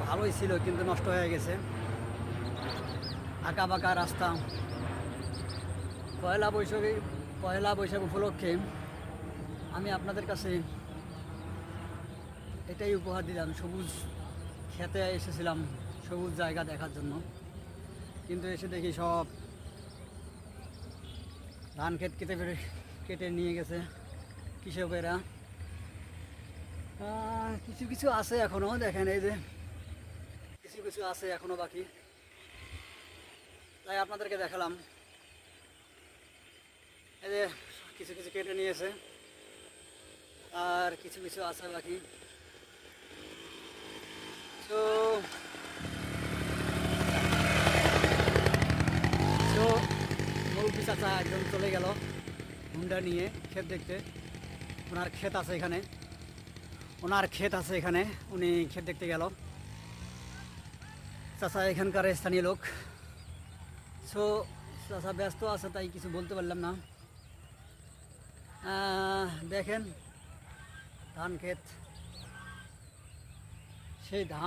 ভালোই ছিল কিন্তু নষ্ট হয়ে গেছে। আঁকা বাঁকা রাস্তা। পয়লা বৈশাখ উপলক্ষে আমি আপনাদের কাছে এটাই উপহার দিলাম। সবুজ খেতে এসেছিলাম সবুজ জায়গা দেখার জন্য, কিন্তু এসে দেখি সব ধান ক্ষেত কেটে নিয়ে গেছে কৃষকেরা। কিছু কিছু আছে এখনও, দেখেন এই যে কিছু কিছু আছে এখনও বাকি, তাই আপনাদেরকে দেখালাম। এই যে কিছু কিছু কেটে নিয়েছে আর কিছু কিছু আছে বাকি। তো তো মুরব্বী চাচা একদম চলে গেল হুন্ডা নিয়ে ক্ষেত দেখতে। ওনার ক্ষেত আছে এখানে, উনি ক্ষেত দেখতে গেল। চাচা এখানকার স্থানীয় লোক। সো চাচা ব্যস্ত আছে তাই কিছু বলতে পারলাম না। দেখেন ধান ক্ষেত, সেই ধান